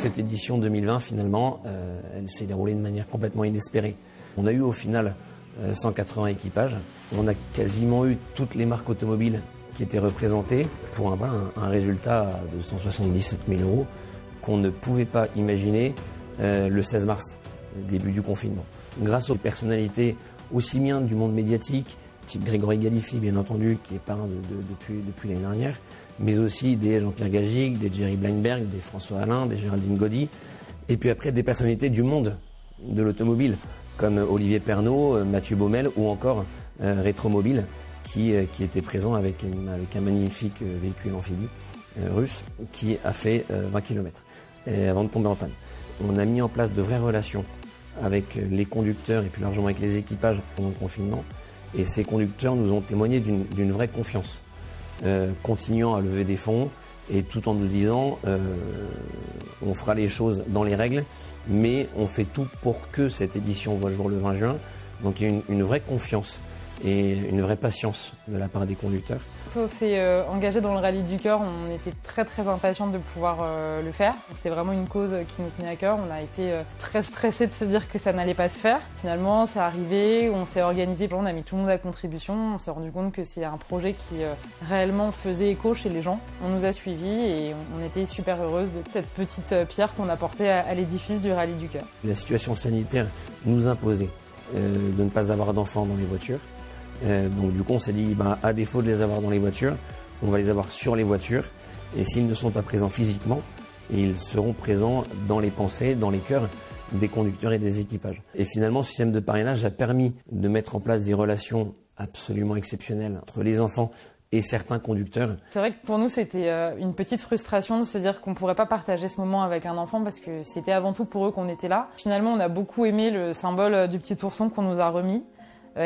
cette édition 2020, finalement, elle s'est déroulée de manière complètement inespérée. On a eu au final 180 équipages. On a quasiment eu toutes les marques automobiles qui étaient représentées pour un résultat de 177 000 € qu'on ne pouvait pas imaginer le 16 mars, début du confinement. Grâce aux personnalités aussi bien du monde médiatique, type Grégory Galifi, bien entendu, qui est parrain depuis l'année dernière, mais aussi des Jean-Pierre Gagic, des Jerry Bleinberg, des François Alain, des Géraldine Gaudy, et puis après des personnalités du monde de l'automobile, comme Olivier Pernaut, Mathieu Baumel ou encore Rétromobile, qui était présent avec un magnifique véhicule amphibie russe qui a fait 20 km avant de tomber en panne. On a mis en place de vraies relations avec les conducteurs et plus largement avec les équipages pendant le confinement. Et ces conducteurs nous ont témoigné d'une vraie confiance, continuant à lever des fonds et tout en nous disant on fera les choses dans les règles, mais on fait tout pour que cette édition voit le jour le 20 juin. Donc il y a une vraie confiance et une vraie patience de la part des conducteurs. On s'est engagé dans le Rallye du Cœur, on était très très impatients de pouvoir le faire. C'était vraiment une cause qui nous tenait à cœur, on a été très stressés de se dire que ça n'allait pas se faire. Finalement c'est arrivé, on s'est organisé, on a mis tout le monde à contribution, on s'est rendu compte que c'est un projet qui réellement faisait écho chez les gens. On nous a suivis et on était super heureuses de cette petite pierre qu'on apportait à l'édifice du Rallye du Cœur. La situation sanitaire nous imposait de ne pas avoir d'enfants dans les voitures. Donc du coup on s'est dit à défaut de les avoir dans les voitures, on va les avoir sur les voitures, et s'ils ne sont pas présents physiquement, ils seront présents dans les pensées, dans les cœurs des conducteurs et des équipages. Et finalement ce système de parrainage a permis de mettre en place des relations absolument exceptionnelles entre les enfants et certains conducteurs. C'est vrai que pour nous c'était une petite frustration de se dire qu'on ne pourrait pas partager ce moment avec un enfant parce que c'était avant tout pour eux qu'on était là. Finalement on a beaucoup aimé le symbole du petit ourson qu'on nous a remis,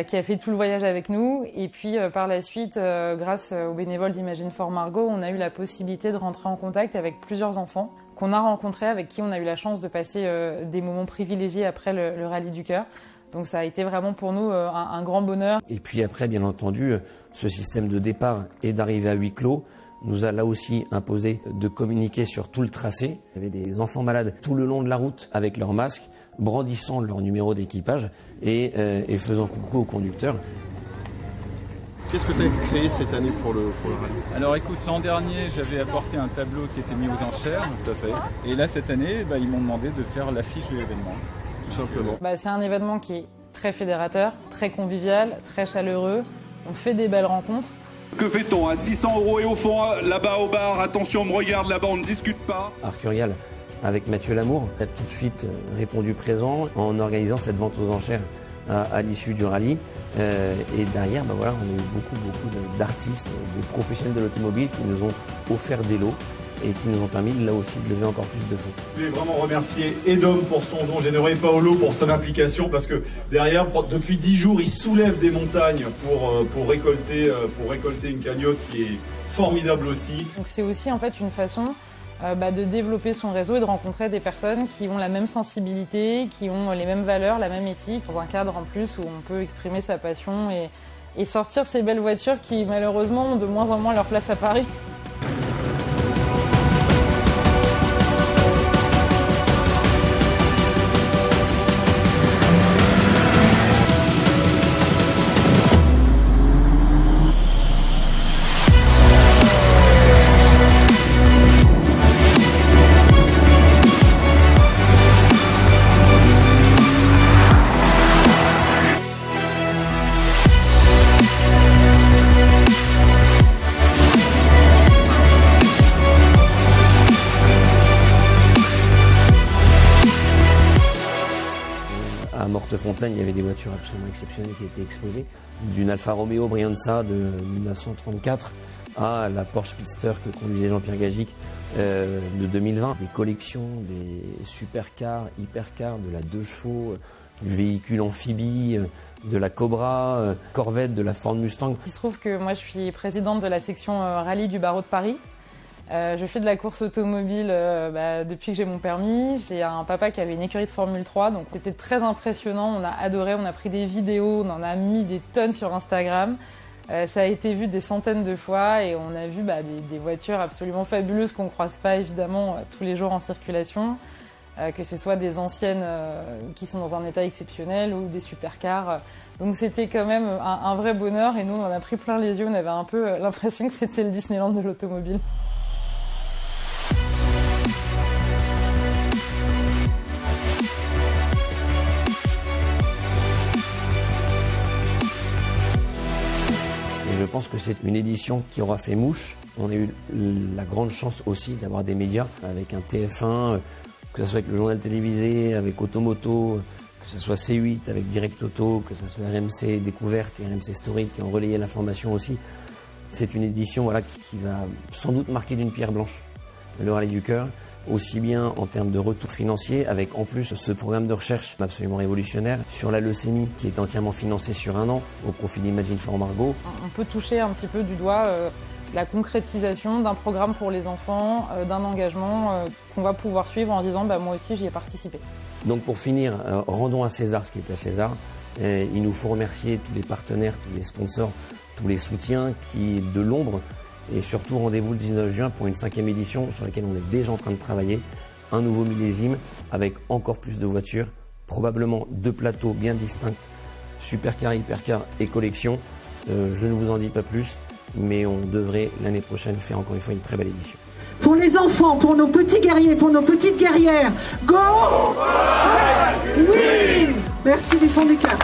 qui a fait tout le voyage avec nous. Et puis par la suite, grâce aux bénévoles d'Imagine for Margot, on a eu la possibilité de rentrer en contact avec plusieurs enfants qu'on a rencontrés, avec qui on a eu la chance de passer des moments privilégiés après le Rallye du Cœur. Donc ça a été vraiment pour nous un grand bonheur. Et puis après, bien entendu, ce système de départ et d'arrivée à huis clos nous a là aussi imposé de communiquer sur tout le tracé. Il y avait des enfants malades tout le long de la route avec leur masque, brandissant leur numéro d'équipage et faisant coucou aux conducteurs. Qu'est-ce que tu as créé cette année pour le rallye ? Alors écoute, l'an dernier, j'avais apporté un tableau qui était mis aux enchères. Tout à fait. Et là, cette année, ils m'ont demandé de faire l'affiche de l'événement. Tout simplement. C'est un événement qui est très fédérateur, très convivial, très chaleureux. On fait des belles rencontres. Que fait-on à 600 € et au fond, là-bas au bar, attention, on me regarde là-bas, on ne discute pas. Arcurial, avec Mathieu Lamour, a tout de suite répondu présent en organisant cette vente aux enchères à l'issue du rallye. Et derrière, on a eu beaucoup d'artistes, de professionnels de l'automobile qui nous ont offert des lots et qui nous ont permis là aussi de lever encore plus de fonds. Je voulais vraiment remercier Edom pour son don généreux et Paolo pour son implication, parce que derrière, depuis 10 jours, il soulève des montagnes pour récolter une cagnotte qui est formidable aussi. Donc c'est aussi en fait une façon de développer son réseau et de rencontrer des personnes qui ont la même sensibilité, qui ont les mêmes valeurs, la même éthique, dans un cadre en plus où on peut exprimer sa passion et sortir ces belles voitures qui malheureusement ont de moins en moins leur place à Paris. À Mortefontaine, il y avait des voitures absolument exceptionnelles qui étaient exposées. D'une Alfa Romeo Brianza de 1934 à la Porsche Speedster que conduisait Jean-Pierre Gagic de 2020. Des collections, des supercars, hypercars, de la 2 chevaux, du véhicule amphibie, de la Cobra, Corvette, de la Ford Mustang. Il se trouve que moi je suis présidente de la section rallye du barreau de Paris. Je fais de la course automobile depuis que j'ai mon permis. J'ai un papa qui avait une écurie de Formule 3, donc c'était très impressionnant. On a adoré, on a pris des vidéos, on en a mis des tonnes sur Instagram. Ça a été vu des centaines de fois et on a vu des voitures absolument fabuleuses qu'on ne croise pas évidemment tous les jours en circulation, que ce soit des anciennes qui sont dans un état exceptionnel ou des supercars. Donc c'était quand même un vrai bonheur et nous on en a pris plein les yeux, on avait un peu l'impression que c'était le Disneyland de l'automobile. Je pense que c'est une édition qui aura fait mouche. On a eu la grande chance aussi d'avoir des médias avec un TF1, que ce soit avec le journal télévisé, avec Automoto, que ce soit C8 avec Direct Auto, que ce soit RMC Découverte et RMC Story qui ont relayé l'information aussi. C'est une édition qui va sans doute marquer d'une pierre blanche le Rallye du Cœur, aussi bien en termes de retour financier, avec en plus ce programme de recherche absolument révolutionnaire sur la leucémie qui est entièrement financé sur 1 an au profit d'Imagine for Margot. On peut toucher un petit peu du doigt la concrétisation d'un programme pour les enfants, d'un engagement qu'on va pouvoir suivre en disant moi aussi j'y ai participé. Donc pour finir, rendons à César ce qui est à César. Il nous faut remercier tous les partenaires, tous les sponsors, tous les soutiens qui, de l'ombre, et surtout, rendez-vous le 19 juin pour une 5e édition sur laquelle on est déjà en train de travailler. Un nouveau millésime avec encore plus de voitures, probablement 2 plateaux bien distincts, supercar, hypercar et collection. Je ne vous en dis pas plus, mais on devrait l'année prochaine faire encore une fois une très belle édition. Pour les enfants, pour nos petits guerriers, pour nos petites guerrières, go! Oui! Merci du fond du cœur.